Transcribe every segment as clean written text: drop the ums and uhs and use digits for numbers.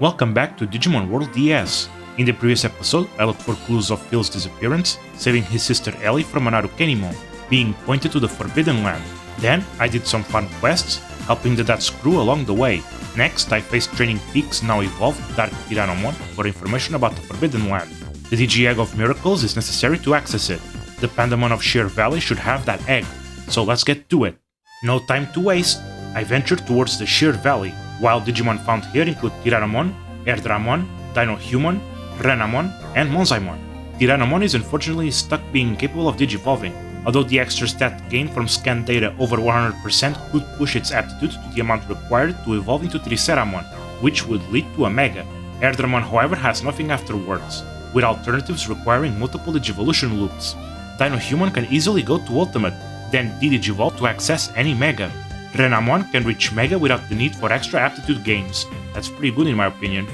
Welcome back to Digimon World DS. In the previous episode, I looked for clues of Phil's disappearance, saving his sister Ellie from an Arukenimon, being pointed to the Forbidden Land. Then, I did some fun quests, helping the Dats crew along the way. Next, I faced Training Peak's now evolved Dark Tyrannomon for information about the Forbidden Land. The Digi-Egg of Miracles is necessary to access it. The Pandamon of Sheer Valley should have that egg, so let's get to it. No time to waste, I ventured towards the Sheer Valley. Wild Digimon found here include Tyrannomon, Erdramon, Dinohuman, Renamon, and Monzaimon. Tyrannomon is unfortunately stuck being incapable of digivolving, although the extra stat gained from scan data over 100% could push its aptitude to the amount required to evolve into Triceramon, which would lead to a Mega. Erdramon, however, has nothing afterwards, with alternatives requiring multiple digivolution loops. Dinohuman can easily go to Ultimate, then de-digivolve to access any Mega. Renamon can reach Mega without the need for extra aptitude gains. That's pretty good in my opinion.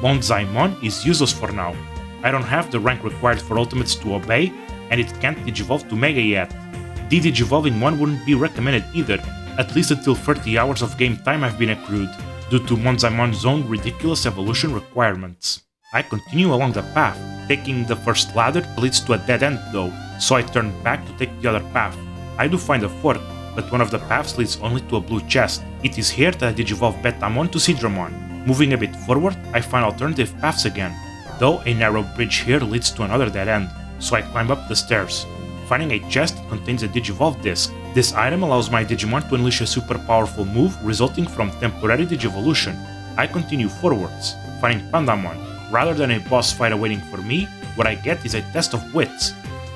Monzaimon is useless for now. I don't have the rank required for Ultimates to obey, and it can't digivolve to Mega yet. De-digivolving one wouldn't be recommended either, at least until 30 hours of game time have been accrued, due to Monzaimon's own ridiculous evolution requirements. I continue along the path. Taking the first ladder leads to a dead end though, so I turn back to take the other path. I do find a fork, but one of the paths leads only to a blue chest. It is here that I digivolve Betamon to Sidramon. Moving a bit forward, I find alternative paths again, though a narrow bridge here leads to another dead end, so I climb up the stairs. Finding a chest that contains a Digivolve disc. This item allows my Digimon to unleash a super powerful move resulting from temporary digivolution. I continue forwards, finding Pandamon. Rather than a boss fight awaiting for me, what I get is a test of wits,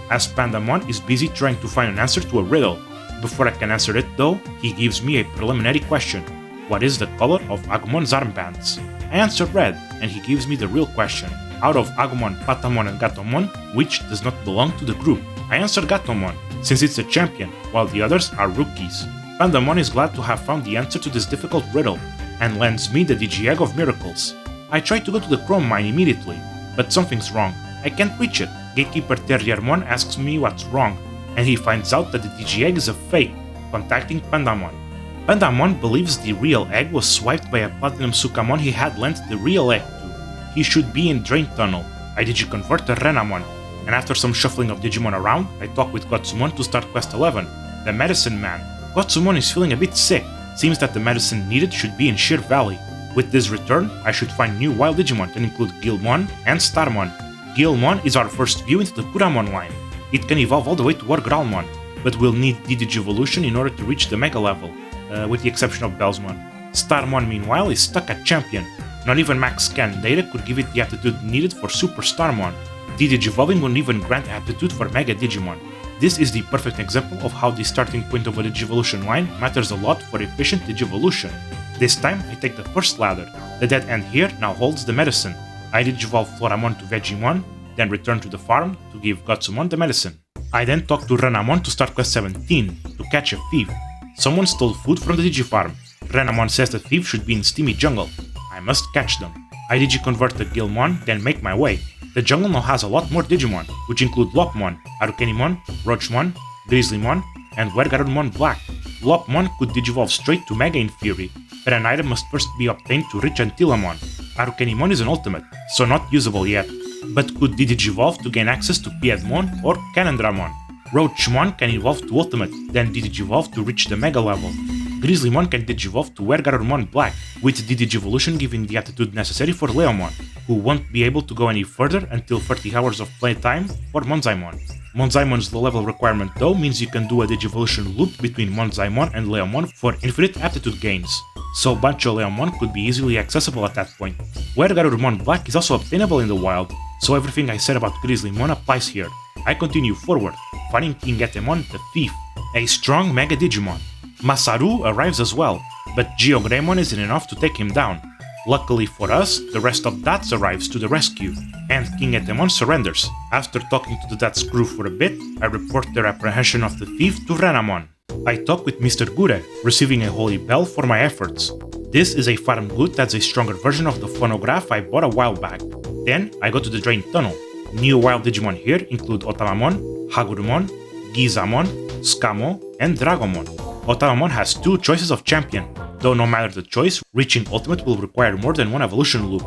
as Pandamon is busy trying to find an answer to a riddle. Before I can answer it though, he gives me a preliminary question. What is the color of Agumon's armbands? I answer red, and he gives me the real question. Out of Agumon, Patamon, and Gatomon, which does not belong to the group? I answer Gatomon, since it's a champion, while the others are rookies. Pandamon is glad to have found the answer to this difficult riddle, and lends me the Digi-Egg of Miracles. I try to go to the Chrome Mine immediately, but something's wrong. I can't reach it. Gatekeeper Terriermon asks me what's wrong, and he finds out that the Digi-Egg is a fake, contacting Pandamon. Pandamon believes the real egg was swiped by a PlatinumSukamon he had lent the real egg to. He should be in Drain Tunnel. I digiconvert to Renamon, and after some shuffling of Digimon around, I talk with Gotsumon to start Quest 11, the Medicine Man. Gotsumon is feeling a bit sick. Seems that the medicine needed should be in Sheer Valley. With this return, I should find new wild Digimon that include Guilmon and Starmon. Guilmon is our first view into the Kuramon line. It can evolve all the way to Orgralmon, but will need de-digivolution in order to reach the Mega level, with the exception of Bellsmon. Starmon meanwhile is stuck at Champion. Not even max scan data could give it the aptitude needed for Super Starmon. De-digivolving won't even grant aptitude for Mega Digimon. This is the perfect example of how the starting point of a Digivolution line matters a lot for efficient Digivolution. This time I take the first ladder. The dead end here now holds the medicine. I digivolve Floramon to Vegemon, then return to the farm to give Gotsumon the medicine. I then talk to Renamon to start Quest 17, to catch a thief. Someone stole food from the Digifarm. Renamon says the thief should be in Steamy Jungle. I must catch them. I digiconvert to Guilmon, then make my way. The jungle now has a lot more Digimon, which include Lopmon, Arukenimon, Roachmon, Grizzlymon, and Wergarunmon Black. Lopmon could digivolve straight to Mega in theory, but an item must first be obtained to reach Antilamon. Arukenimon is an ultimate, so not usable yet, but could de-digivolve to gain access to Piedmon or Canandramon. Roachmon can evolve to Ultimate, then de-digivolve to reach the Mega level. Grizzlymon can digivolve to Wergarunmon Black, with de-digivolution giving the attitude necessary for Leomon, who won't be able to go any further until 30 hours of playtime for Monzaimon. Monzaimon's low-level requirement though means you can do a digivolution loop between Monzaimon and Leomon for infinite aptitude gains, so Bancho Leomon could be easily accessible at that point. Wergarunmon Black is also obtainable in the wild, so everything I said about Grizzlymon applies here. I continue forward, finding King Etemon the Thief, a strong Mega Digimon. Masaru arrives as well, but Geogreymon isn't enough to take him down. Luckily for us, the rest of Dats arrives to the rescue, and King Etemon surrenders. After talking to the Dats crew for a bit, I report their apprehension of the thief to Renamon. I talk with Mr. Gure, receiving a holy bell for my efforts. This is a farm good that's a stronger version of the phonograph I bought a while back. Then I go to the Drain Tunnel. New wild Digimon here include Otamamon, Hagurumon, Gizamon, Skamo, and Dragomon. Otamamon has two choices of champion, Though no matter the choice, reaching Ultimate will require more than one evolution loop.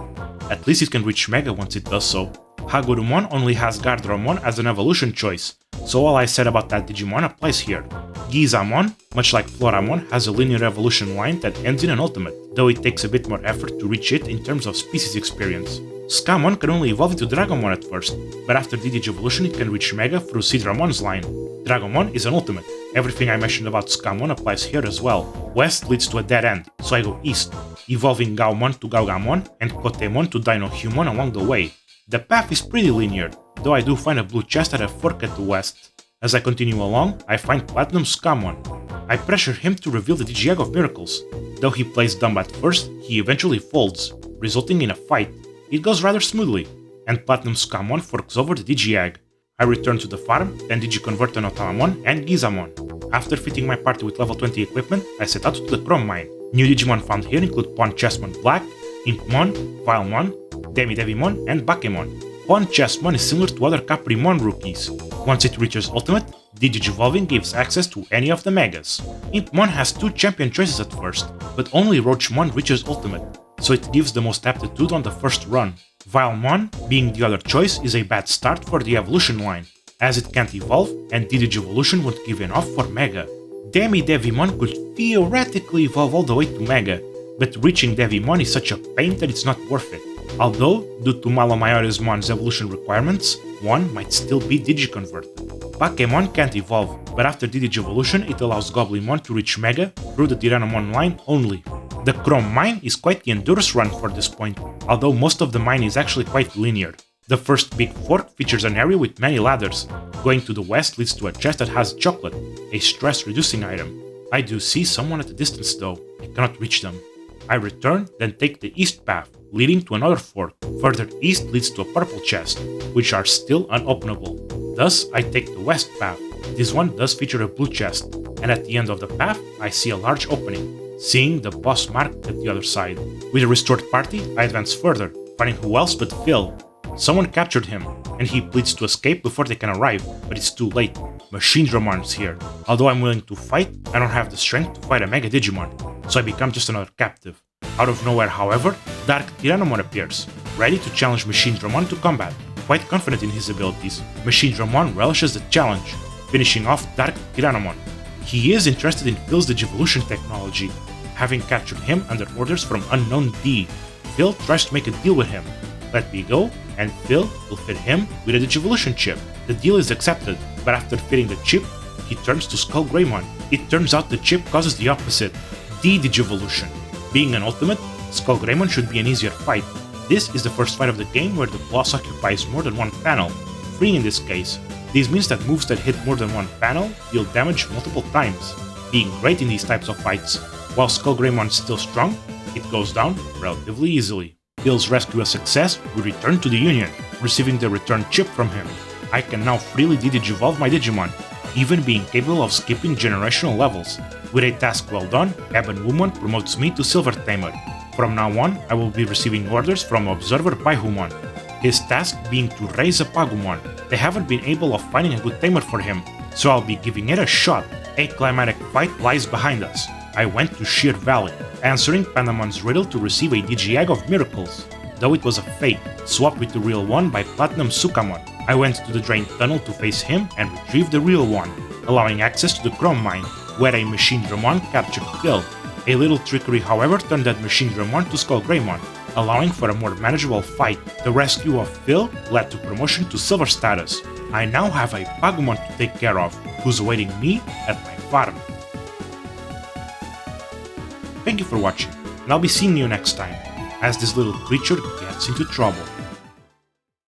At least it can reach Mega once it does so. Hagurumon only has Gardramon as an evolution choice, so all I said about that Digimon applies here. Gizamon, much like Floramon, has a linear evolution line that ends in an ultimate, though it takes a bit more effort to reach it in terms of species experience. Sukamon can only evolve into Dragomon at first, but after Digivolution it can reach Mega through Sidramon's line. Dragomon is an ultimate. Everything I mentioned about Sukamon applies here as well. West leads to a dead end, so I go east, evolving Gaumon to Gaugamon and Kotemon to Dinohumon along the way. The path is pretty linear, though I do find a blue chest at a fork at the west. As I continue along, I find PlatinumSukamon. I pressure him to reveal the Digi-Egg of Miracles. Though he plays dumb at first, he eventually folds, resulting in a fight. It goes rather smoothly, and PlatinumSukamon forks over the Digi-Egg. I return to the farm, then Digiconvert on Otamamon and Gizamon. After fitting my party with level 20 equipment, I set out to the Chrome Mine. New Digimon found here include Pon Chessmon Black, Impmon, Vilemon, Demidevimon, and Bakemon. Pon Chessmon is similar to other Caprimon rookies. Once it reaches Ultimate, Digivolving gives access to any of the Megas. Impmon has 2 champion choices at first, but only Roachmon reaches Ultimate, so it gives the most aptitude on the first run. Vilemon, being the other choice, is a bad start for the evolution line, as it can't evolve and Digivolution won't give enough for Mega. Demidevimon could theoretically evolve all the way to Mega, but reaching Devimon is such a pain that it's not worth it. Although, due to Malomayorismon's evolution requirements, one might still be Digiconverted. Bakemon can't evolve, but after Digivolution it allows Goblimon to reach Mega through the Tyrannomon line only. The Chrome Mine is quite the endurance run for this point, although most of the mine is actually quite linear. The first big fork features an area with many ladders. Going to the west leads to a chest that has chocolate, a stress-reducing item. I do see someone at a distance though, I cannot reach them. I return, then take the east path, leading to another fork. Further east leads to a purple chest, which are still unopenable. Thus, I take the west path. This one does feature a blue chest, and at the end of the path, I see a large opening, seeing the boss marked at the other side. With a restored party, I advance further, finding who else but Phil. Someone captured him, and he pleads to escape before they can arrive, but it's too late. Machine Dramon is here. Although I'm willing to fight, I don't have the strength to fight a Mega Digimon, so I become just another captive. Out of nowhere, however, Dark Tyrannomon appears, ready to challenge Machine Dramon to combat. Quite confident in his abilities, Machine Dramon relishes the challenge, finishing off Dark Tyrannomon. He is interested in Phil's Digivolution technology, having captured him under orders from Unknown D. Phil tries to make a deal with him. Let me go, and Phil will fit him with a Digivolution chip. The deal is accepted, but after fitting the chip, he turns to Skull Greymon. It turns out the chip causes the opposite, D-Digivolution. Being an ultimate, Skull Greymon should be an easier fight. This is the first fight of the game where the boss occupies more than one panel, 3 in this case. This means that moves that hit more than one panel deal damage multiple times, being great in these types of fights. While Skull Greymon is still strong, it goes down relatively easily. Phil's rescue a success, we return to the Union, receiving the return chip from him. I can now freely Digivolve my Digimon, even being capable of skipping generational levels. With a task well done, Ebon Woomon promotes me to Silver Tamer. From now on, I will be receiving orders from Observer Paihumon, his task being to raise a Pagumon. They haven't been able of finding a good tamer for him, so I'll be giving it a shot. A climatic fight lies behind us. I went to Sheer Valley, answering Pandamon's riddle to receive a Digi-Egg of Miracles. Though it was a fake, swapped with the real one by PlatinumSukamon. I went to the drained tunnel to face him and retrieve the real one, allowing access to the Chrome Mine, where a Machine Dramon captured Phil. A little trickery, however, turned that Machine Dramon to Skull Greymon, allowing for a more manageable fight. The rescue of Phil led to promotion to Silver status. I now have a Pagumon to take care of, who's awaiting me at my farm. Thank you for watching, and I'll be seeing you next time, as this little creature gets into trouble.